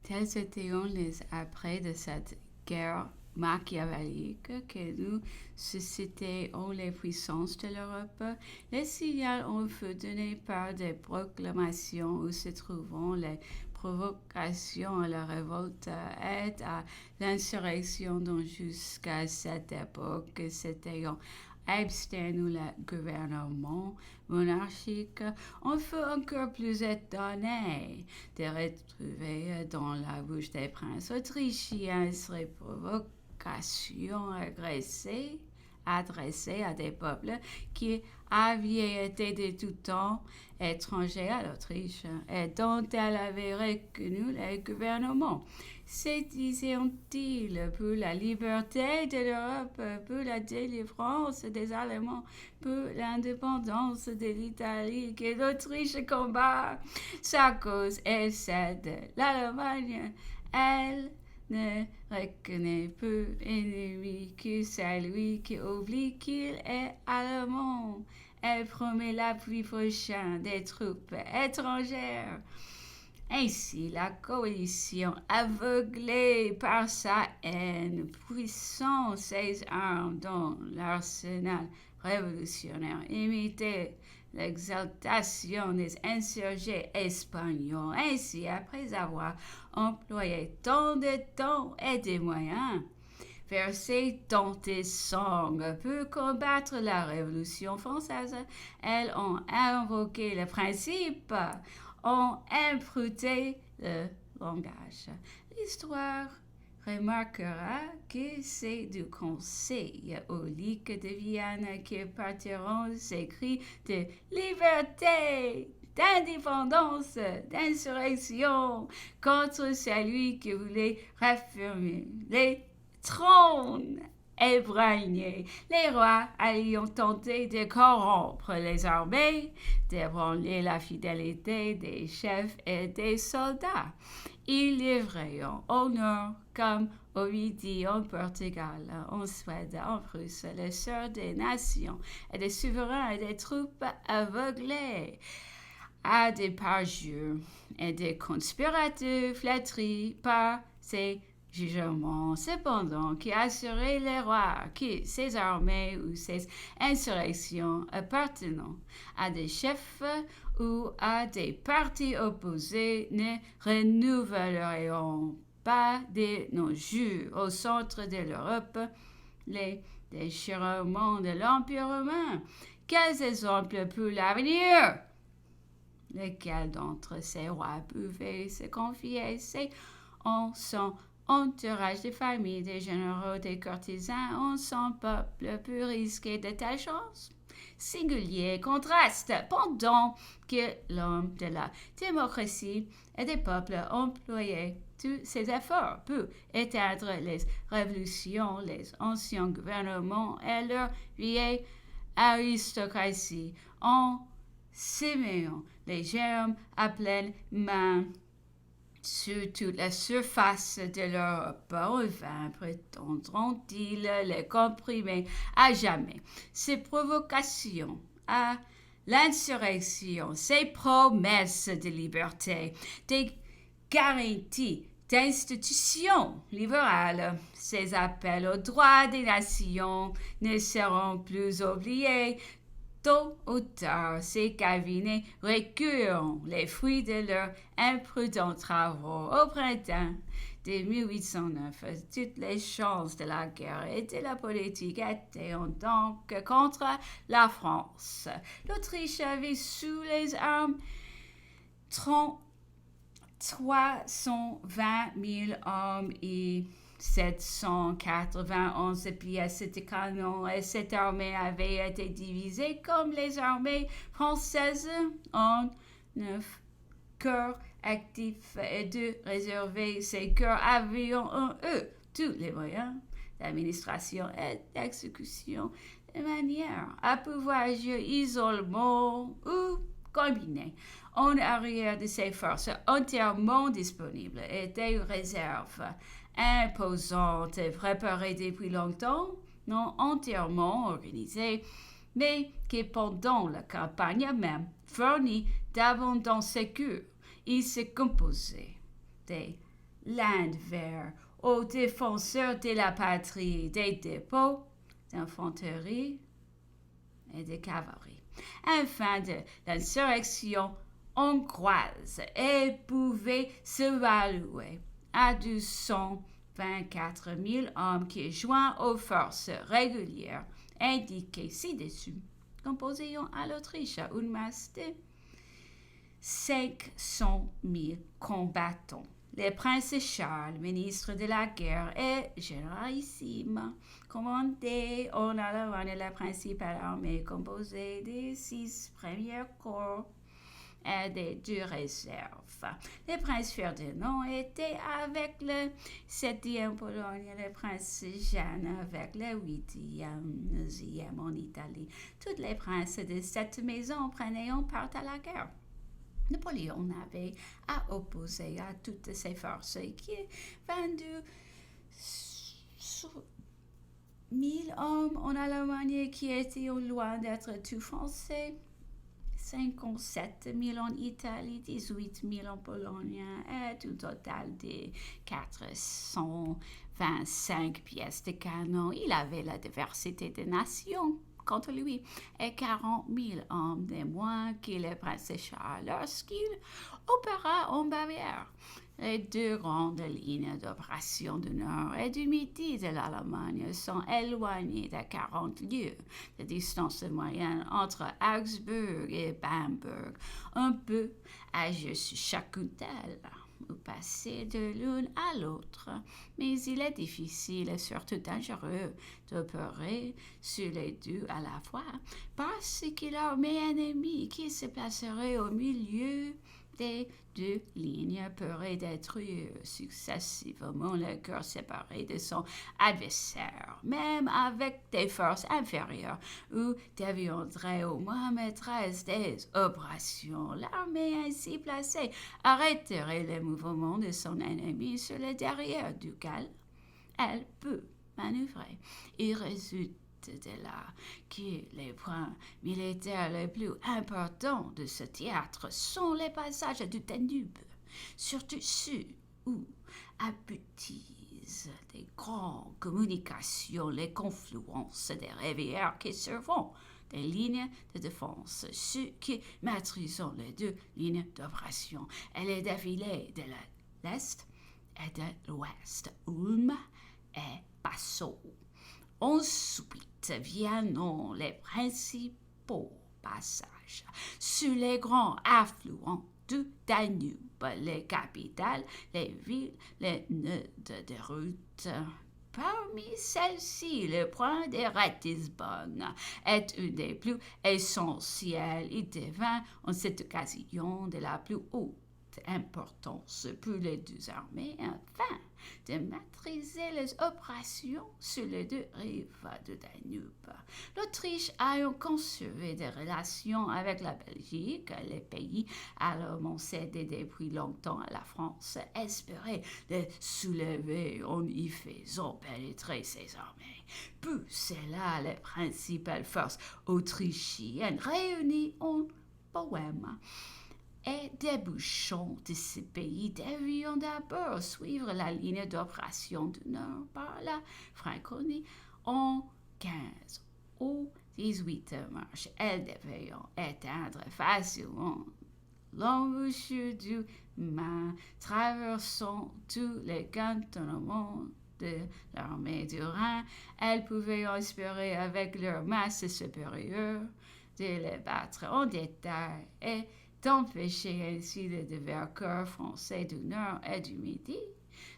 Tels étaient les après de cette guerre machiavélique que nous suscitions les puissances de l'Europe. Les signaux ont fut donnés par des proclamations où se trouvant les provocations à la révolte et à l'insurrection dont jusqu'à cette époque s'était abstenu le gouvernement monarchique, on fut encore plus étonné de retrouver dans la bouche des princes autrichiens ces provocations adressées à des peuples qui avaient été de tout temps étrangers à l'Autriche et dont elle avait reconnu le gouvernement. Se disaient-ils pour la liberté de l'Europe, pour la délivrance des Allemands, pour l'indépendance de l'Italie, que l'Autriche combat sa cause et cède l'Allemagne. Elle ne reconnaît peu ennemi que celui qui oublie qu'il est allemand. Elle promet l'appui prochain des troupes étrangères. Ainsi, la coalition, aveuglée par sa haine, puissant ses armes dans l'arsenal révolutionnaire, imitait l'exaltation des insurgés espagnols. Ainsi, après avoir employé tant de temps et de moyens, versé tant de sang pour combattre la Révolution française, elles ont invoqué le principe, ont imputé le langage. L'histoire remarquera que c'est du Conseil aulique de Vienne que partiront ces cris de liberté, d'indépendance, d'insurrection contre celui qui voulait réformer les trônes ébranlés. Les rois ayant tenté de corrompre les armées, d'ébranler la fidélité des chefs et des soldats. Ils livraient honneur comme Ovidie en Portugal, en Suède, en Prusse, les sœurs des nations et des souverains et des troupes aveuglées à des parjures et des conspirateurs flétris par ces jugement, cependant, qui assurait les rois que ces armées ou ces insurrections appartenant à des chefs ou à des partis opposés ne renouvelleront pas de nos jours au centre de l'Europe les déchirements de l'Empire romain. Quels exemples pour l'avenir? Lequel d'entre ces rois pouvait se confier en son entourage de familles, des généraux, des courtisans, en son peuple peut risquer de telles choses? Singulier contraste pendant que l'homme de la démocratie et des peuples employait tous ses efforts pour éteindre les révolutions, les anciens gouvernements et leur vieille aristocratie en séméant les germes à pleine main sur toute la surface de l'Europe. Enfin, prétendront-ils les comprimer à jamais. Ces provocations à l'insurrection, ces promesses de liberté, des garanties d'institutions libérales, ces appels aux droits des nations ne seront plus oubliés. Tôt ou tard, ces cabinets recueilleront les fruits de leurs imprudents travaux. Au printemps de 1809, toutes les chances de la guerre et de la politique étaient donc contre la France. L'Autriche avait sous les armes 320 000 hommes et 791 pièces de canon, et cette armée avait été divisée comme les armées françaises en 9 corps actifs et 2 réservés. Ces corps avaient en eux tous les moyens d'administration et d'exécution de manière à pouvoir agir isolement ou combiner. En arrière de ces forces entièrement disponibles étaient une réserve imposante et préparée depuis longtemps, non entièrement organisée, mais qui pendant la campagne même fournit d'abondants secours. Il se composait des l'envers aux défenseurs de la patrie des dépôts d'infanterie et de cavalerie, afin de l'insurrection hongroise et pouvait se valuer à 224 000 hommes qui, joints aux forces régulières indiquées ci-dessus, composaient à l'Autriche une masse de 500 000 combattants. Le prince Charles, ministre de la guerre et généralissime, commandait en Allemagne la principale armée composée des 6 premiers corps et des 2 réserves. Le prince Ferdinand était avec le 7e Pologne, le prince Jeanne avec le 8e en Italie. Tous les princes de cette maison prenaient part à la guerre. Napoléon avait à opposer à toutes ces forces qui, 1000 hommes en Allemagne qui étaient loin d'être tout français, 57 000 en Italie, 18 000 en Pologne, et un total de 425 pièces de canon. Il avait la diversité des nations contre lui et 40 000 hommes de moins que le prince Charles lorsqu'il opéra en Bavière. Les 2 grandes lignes d'opération du nord et du midi de l'Allemagne sont éloignées de 40 lieues de distance moyenne entre Augsbourg et Bamberg, un peu à juste chacune d'elles, ou passer de l'une à l'autre, mais il est difficile et surtout dangereux d'opérer sur les 2 à la fois, parce que l'armée ennemie qui se placerait au milieu des 2 lignes pourrait détruire successivement le cœur séparé de son adversaire, même avec des forces inférieures, ou deviendrait au moins maîtresse des opérations. L'armée ainsi placée arrêterait le mouvement de son ennemi sur le derrière duquel elle peut manœuvrer. Il résulte de là que les points militaires les plus importants de ce théâtre sont les passages du Danube, surtout ceux où aboutissent des grandes communications, les confluences des rivières qui servent des lignes de défense, ceux qui maîtrisent les 2 lignes d'opération et les défilés de l'Est et de l'Ouest, Ulm et Passau. Ensuite viennent les principaux passages sur les grands affluents du Danube, les capitales, les villes, les nœuds de route. Parmi celles-ci, le point de Ratisbonne est une des plus essentielles. Il devint en cette occasion de la plus haute importance pour les 2 armées afin de maîtriser les opérations sur les 2 rives du Danube. L'Autriche ayant conservé des relations avec la Belgique, les pays alors cédés depuis longtemps à la France, espérait les soulever en y faisant pénétrer ses armées. Pour cela, les principales forces autrichiennes réunies en Bohême et débouchant de ce pays devions d'abord suivre la ligne d'opération du Nord par la Franconie en 15 ou 18 marches. Elles devaient atteindre facilement l'embouchure du Main, traversant tous les cantonnements de l'armée du Rhin. Elles pouvaient espérer avec leur masse supérieure de les battre en détail et d'empêcher ainsi les vainqueurs français du Nord et du Midi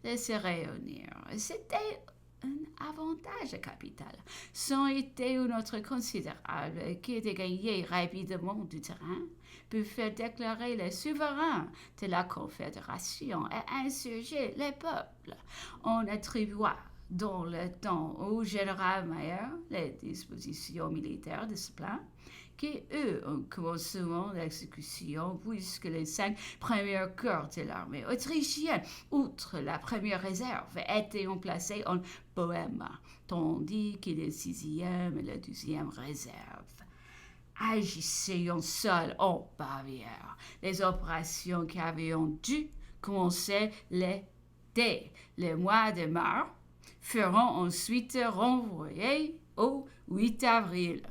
de se réunir. C'était un avantage capital. C'en était un autre considérable qui était gagné rapidement du terrain pour faire déclarer les souverains de la Confédération et insurger les peuples. On attribua dans le temps au général Mayer les dispositions militaires de ce plan, qui, eux, ont commencé l'exécution, puisque les 5 premiers corps de l'armée autrichienne, outre la première réserve, étaient placés en Bohême, tandis que les 6e et la 12e réserve agissaient seuls en Bavière. Les opérations qui avaient dû commencer le dès le mois de mars, feront ensuite renvoyer au 8 avril.